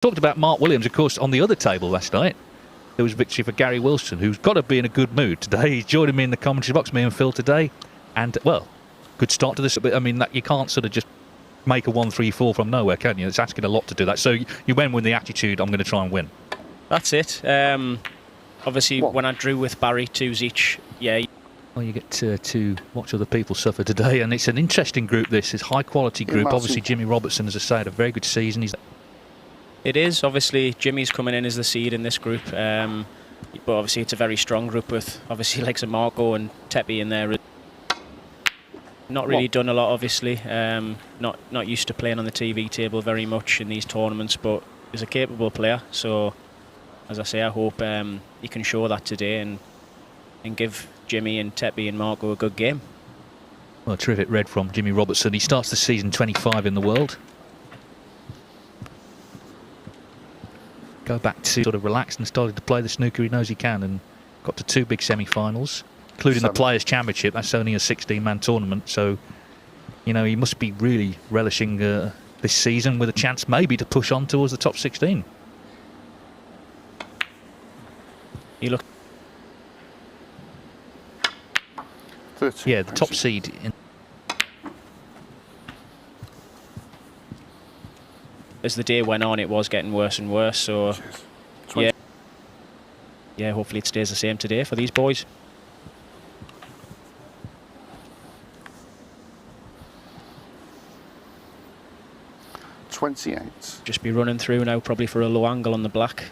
Talked about Mark Williams, of course, on the other table last night. There was victory for Gary Wilson, who's got to be in a good mood today. He's joining me in the commentary box, me and Phil today. And, well, good start to this. But, I mean, that you can't sort of just make a 1-3-4 from nowhere, can you? It's asking a lot to do that. So you went with the attitude, I'm going to try and win. That's it. Obviously, when I drew with Barry, 2s each, yeah. Well, you get to watch other people suffer today. And it's an interesting group, this. It's a high-quality group. Obviously, Jimmy Robertson, as I say, had a very good season. It is. Obviously, Jimmy's coming in as the seed in this group. But obviously, it's a very strong group with, obviously, like Marco and Tepe in there. Not really done a lot, obviously. Not used to playing on the TV table very much in these tournaments, but is a capable player. So, as I say, I hope he can show that today and give Jimmy and Tepe and Marco a good game. Well, a terrific red from Jimmy Robertson. He starts the season 25 in the world. Go back to sort of relaxed and started to play the snooker he knows he can, and got to 2 big semi-finals, including the Players' Championship. That's only a 16-man tournament, so you know he must be really relishing this season with a chance maybe to push on towards the top 16. You look. 30. Yeah, the top seed. As the day went on, it was getting worse and worse. So, yeah, hopefully it stays the same today for these boys. $28. Just be running through now, probably for a low angle on the black.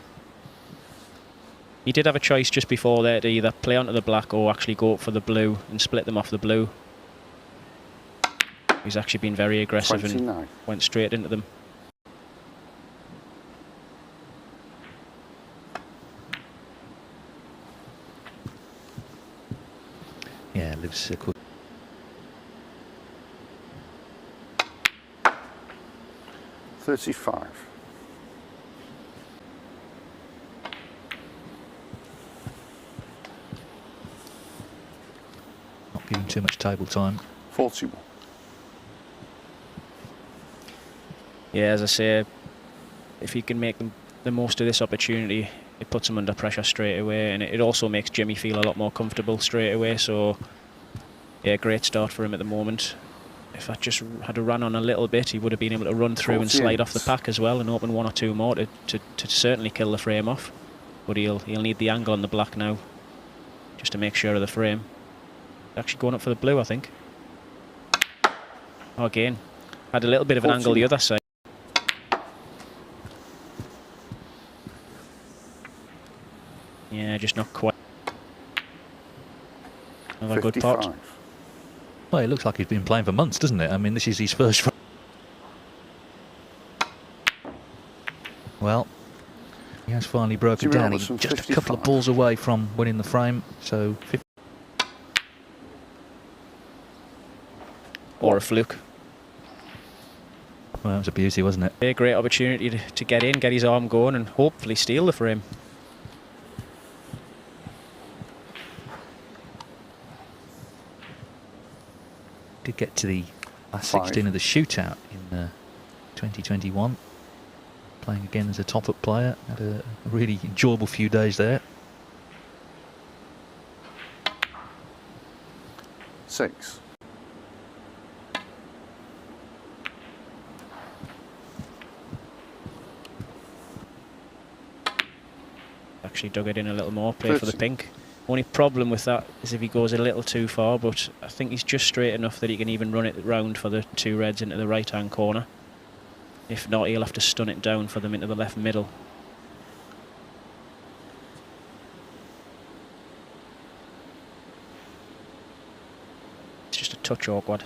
He did have a choice just before there to either play onto the black or actually go up for the blue and split them off the blue. He's actually been very aggressive 29. and went straight into them. Yeah, lives quick. 35. Not giving too much table time. 41. Yeah, as I say, if he can make the most of this opportunity, it puts him under pressure straight away, and it also makes Jimmy feel a lot more comfortable straight away. So, yeah, great start for him at the moment. If I just had to run on a little bit, he would have been able to run through and slide off the pack as well and open 1 or 2 more to certainly kill the frame off. But he'll need the angle on the black now, just to make sure of the frame. Actually going up for the blue, I think. Oh, again, had a little bit of an angle the other side. Yeah, just not quite. Another 55. good pot. Well, it looks like he's been playing for months, doesn't it? I mean, this is his first. Well, he has finally broken down. He's just 55. A couple of balls away from winning the frame. So, 50. Or a fluke. Well, that was a beauty, wasn't it? A great opportunity to get in, get his arm going, and hopefully steal the frame. Did get to the last 16 of the shootout in 2021. Playing again as a top-up player. Had a really enjoyable few days there. 6. Actually dug it in a little more, play for the pink. Only problem with that is if he goes a little too far, but I think he's just straight enough that he can even run it round for the 2 reds into the right-hand corner. If not, he'll have to stun it down for them into the left middle. It's just a touch awkward.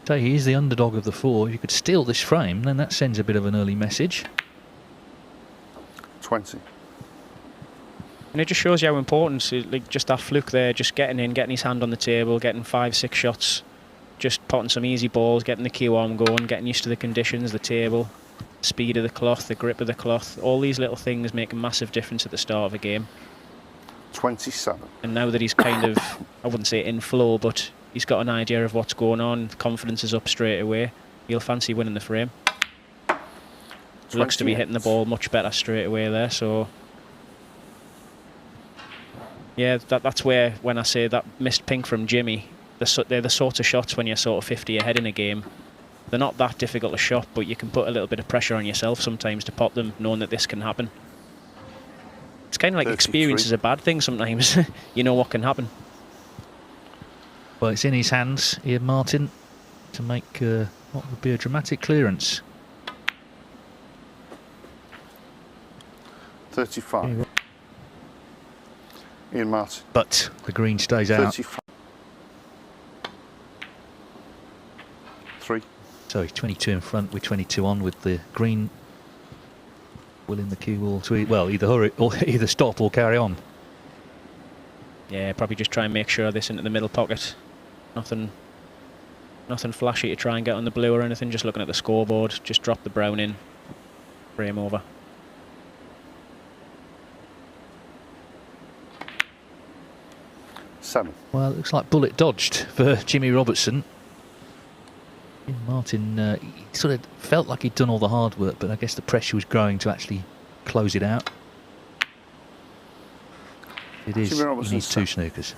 So he's the underdog of the 4. If you could steal this frame, then that sends a bit of an early message. 20. And it just shows you how important, like just that fluke there, just getting in, getting his hand on the table, getting 5-6 shots, just potting some easy balls, getting the cue arm going, getting used to the conditions, the table, speed of the cloth, the grip of the cloth. All these little things make a massive difference at the start of a game. 27. And now that he's kind of, I wouldn't say in flow, but he's got an idea of what's going on, confidence is up straight away. He'll fancy winning the frame. looks to be 28. hitting the ball much better straight away there. So yeah, that's where, when I say that missed pink from Jimmy, they're the sorts of shots when you're sort of 50 ahead in a game. They're not that difficult to shot, but you can put a little bit of pressure on yourself sometimes to pop them, knowing that this can happen. It's kind of like 33. experience is a bad thing sometimes. You know what can happen. Well, it's in his hands here, Martin, to make what would be a dramatic clearance. 35. Ian Martin. But the green stays out. 35. 3. So he's 22 in front with 22 on, with the green willing the cue ball to either hurry or either stop or carry on. Yeah, probably just try and make sure this into the middle pocket. Nothing flashy to try and get on the blue or anything. Just looking at the scoreboard. Just drop the brown in. Frame over. Well, it looks like bullet dodged for Jimmy Robertson. Martin, he sort of felt like he'd done all the hard work, but I guess the pressure was growing to actually close it out. It is. He needs 2 snookers.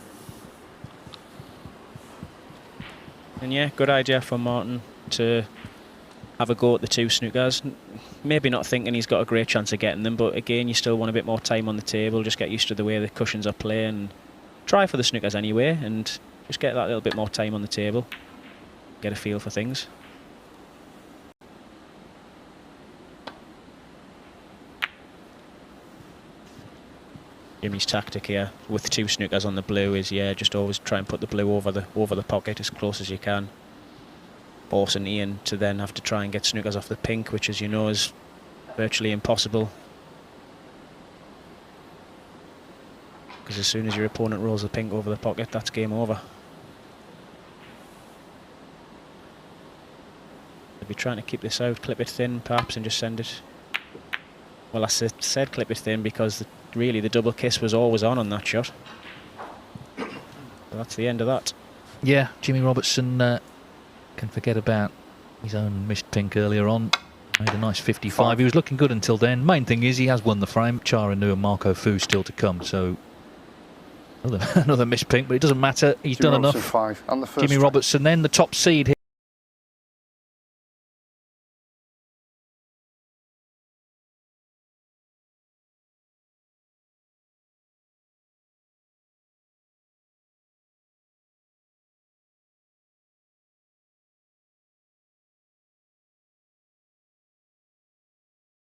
And yeah, good idea for Martin to have a go at the 2 snookers. Maybe not thinking he's got a great chance of getting them, but again, you still want a bit more time on the table. Just get used to the way the cushions are playing. Try for the snookers anyway, and just get that little bit more time on the table. Get a feel for things. Jimmy's tactic here with 2 snookers on the blue is, yeah, just always try and put the blue over the pocket as close as you can. Forcing Ian to then have to try and get snookers off the pink, which, as you know, is virtually impossible. Because as soon as your opponent rolls the pink over the pocket, that's game over. They'll be trying to keep this out, clip it thin perhaps, and just send it. Well, I said clip it thin because really the double kiss was always on that shot. So that's the end of that. Yeah, Jimmy Robertson can forget about his own missed pink earlier on. Made a nice 55. He was looking good until then. Main thing is he has won the frame. Chara Nu and Marco Fu still to come, so another missed pink, but it doesn't matter. He's done enough. 5 and the first Jimmy Robertson then the top seed here.